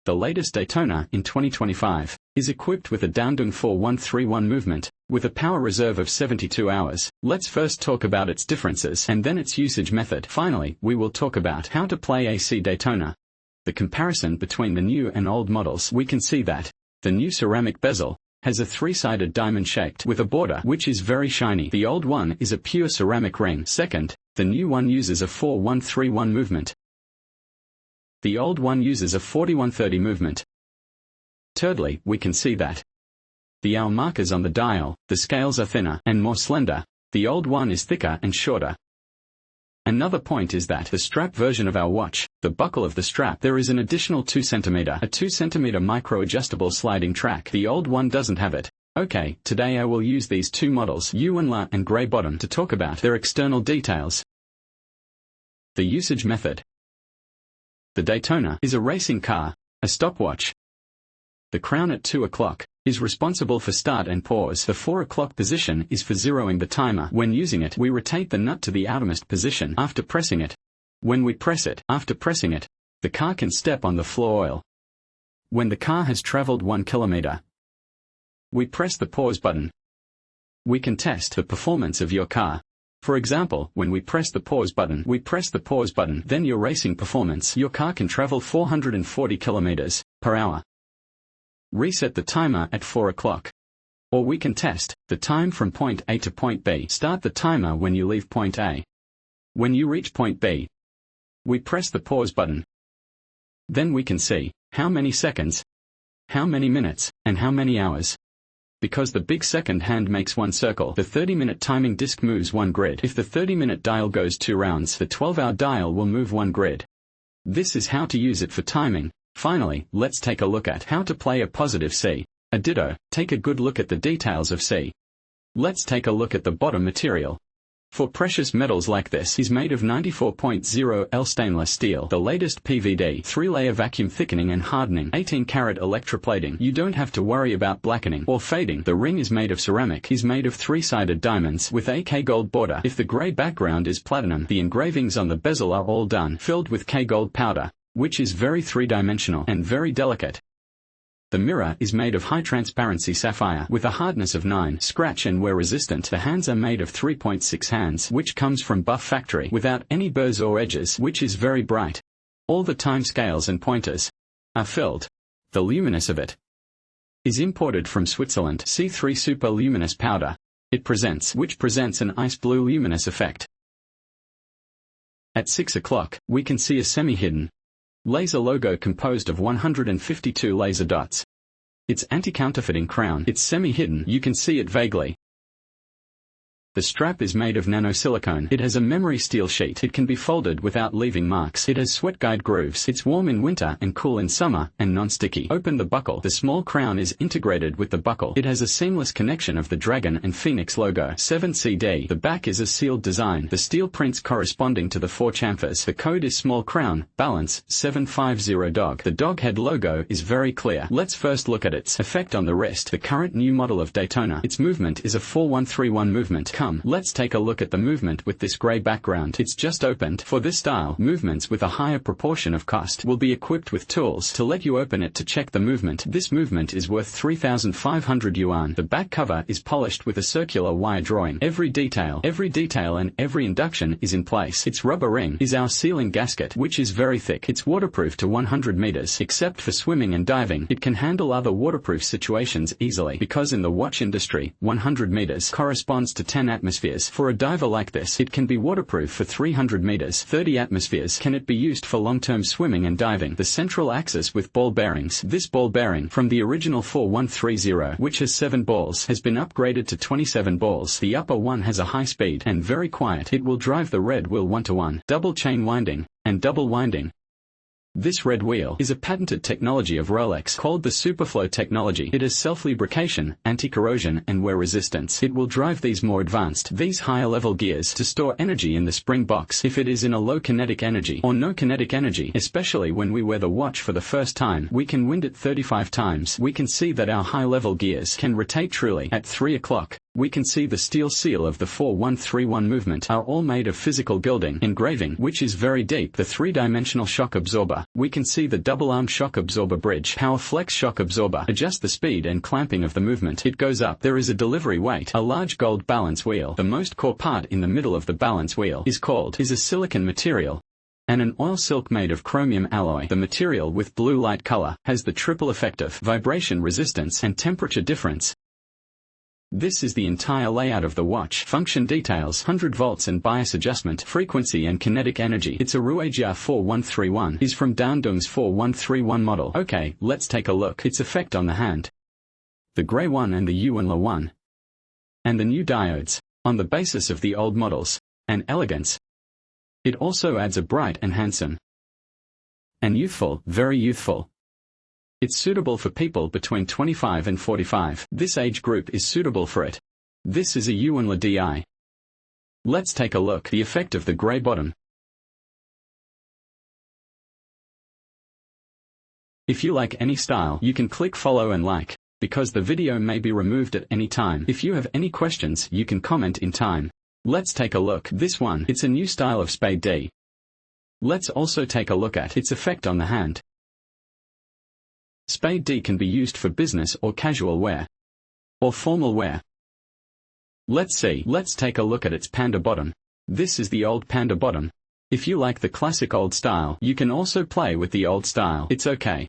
The latest Daytona in 2025 is equipped with a Downdung 4131 movement, with a power reserve of 72 hours. Let's first talk about its differences and then its usage method. Finally, we will talk about how to play AC Daytona. The comparison between the new and old models, we can see that the new ceramic bezel has a three-sided diamond shaped with a border which is very shiny. The old one is a pure ceramic ring. Second, the new one uses a 4131 movement. The old one uses a 4130 movement. Thirdly, we can see that the hour markers on the dial, the scales are thinner and more slender. The old one is thicker and shorter. Another point is that the strap version of our watch, the buckle of the strap, there is an additional 2 cm, a 2 cm micro-adjustable sliding track. The old one doesn't have it. Okay, today I will use these two models, U and Grey Bottom, to talk about their external details. The usage method. The Daytona is a racing car, a stopwatch. The crown at 2 o'clock is responsible for start and pause. The 4 o'clock position is for zeroing the timer. When using it, we rotate the nut to the outermost position after pressing it. When we press it, after pressing it, the car can step on the floor oil. When the car has traveled 1 kilometer, we press the pause button. We can test the performance of your car. For example, when we press the pause button, then your racing performance, your car can travel 440 kilometers per hour. Reset the timer at 4 o'clock. Or we can test the time from point A to point B. Start the timer when you leave point A. When you reach point B, we press the pause button. Then we can see how many seconds, how many minutes, and how many hours. Because the big second hand makes 1 circle, the 30-minute timing disc moves 1 grid. If the 30-minute dial goes 2 rounds, the 12-hour dial will move 1 grid. This is how to use it for timing. Finally, let's take a look at how to play a positive C, a ditto. Take a good look at the details of C. Let's take a look at the bottom material. For precious metals like this is made of 94.0L stainless steel. The latest PVD, 3-layer vacuum thickening and hardening, 18-karat electroplating. You don't have to worry about blackening or fading. The ring is made of ceramic, is made of 3-sided diamonds with a K gold border. If the gray background is platinum, the engravings on the bezel are all done, filled with K gold powder, which is very 3-dimensional and very delicate. The mirror is made of high transparency sapphire with a hardness of 9, scratch and wear resistant. The hands are made of 3.6 hands, which comes from Buff Factory, without any burrs or edges, which is very bright. All the time scales and pointers are filled. The luminous of it is imported from Switzerland. C3 super luminous powder. Which presents an ice blue luminous effect. At 6 o'clock, we can see a semi-hidden laser logo composed of 152 laser dots. Its anti-counterfeiting crown. It's semi-hidden, you can see it vaguely. The strap is made of nanosilicone. It has a memory steel sheet. It can be folded without leaving marks. It has sweat guide grooves. It's warm in winter and cool in summer, and non-sticky. Open the buckle. The small crown is integrated with the buckle. It has a seamless connection of the dragon and phoenix logo. 7CD. The back is a sealed design. The steel prints corresponding to the 4 chamfers. The code is small crown, balance, 750 dog. The dog head logo is very clear. Let's first look at its effect on the wrist. The current new model of Daytona. Its movement is a 4131 movement. Let's take a look at the movement with this grey background. It's just opened. For this style, movements with a higher proportion of cost will be equipped with tools to let you open it to check the movement. This movement is worth 3,500 yuan. The back cover is polished with a circular wire drawing. Every detail and every induction is in place. Its rubber ring is our sealing gasket, which is very thick. It's waterproof to 100 meters. Except for swimming and diving, it can handle other waterproof situations easily, because in the watch industry, 100 meters corresponds to 10 atmospheres. For a diver like this, it can be waterproof for 300 meters, 30 atmospheres. Can it be used for long-term swimming and diving? The central axis with ball bearings. This ball bearing, from the original 4130, which has 7 balls, has been upgraded to 27 balls. The upper one has a high speed and very quiet. It will drive the red wheel 1-to-1, double chain winding, and double winding. This red wheel is a patented technology of Rolex called the Superflow technology. It has self-lubrication, anti-corrosion, and wear resistance. It will drive these more advanced, these higher-level gears to store energy in the spring box if it is in a low kinetic energy or no kinetic energy. Especially when we wear the watch for the first time, we can wind it 35 times. We can see that our high-level gears can rotate truly. At 3 o'clock, We can see the steel seal of the 4131 movement are all made of physical gilding engraving, which is very deep. The three-dimensional shock absorber. We can see the double-arm shock absorber bridge. Power flex shock absorber. Adjust the speed and clamping of the movement. It goes up. There is a delivery weight. A large gold balance wheel. The most core part in the middle of the balance wheel is a silicon material. And an oil silk made of chromium alloy. The material with blue light color has the triple effect of vibration resistance and temperature difference. This is the entire layout of the watch. Function details: 100 volts and bias adjustment, frequency and kinetic energy. It's a Ruijia 4131. Is from Dandung's 4131 model. Okay, let's take a look. Its effect on the hand. The gray one and the Yuanla one. And the new diodes. On the basis of the old models. And elegance. It also adds a bright and handsome. And youthful, very youthful. It's suitable for people between 25 and 45. This age group is suitable for it. This is a Yuanla DI. Let's take a look. The effect of the grey bottom. If you like any style, you can click follow and like, because the video may be removed at any time. If you have any questions, you can comment in time. Let's take a look. This one, it's a new style of Spade D. Let's also take a look at its effect on the hand. Spade D can be used for business or casual wear. Or formal wear. Let's see. Let's take a look at its panda bottom. This is the old panda bottom. If you like the classic old style, you can also play with the old style. It's okay.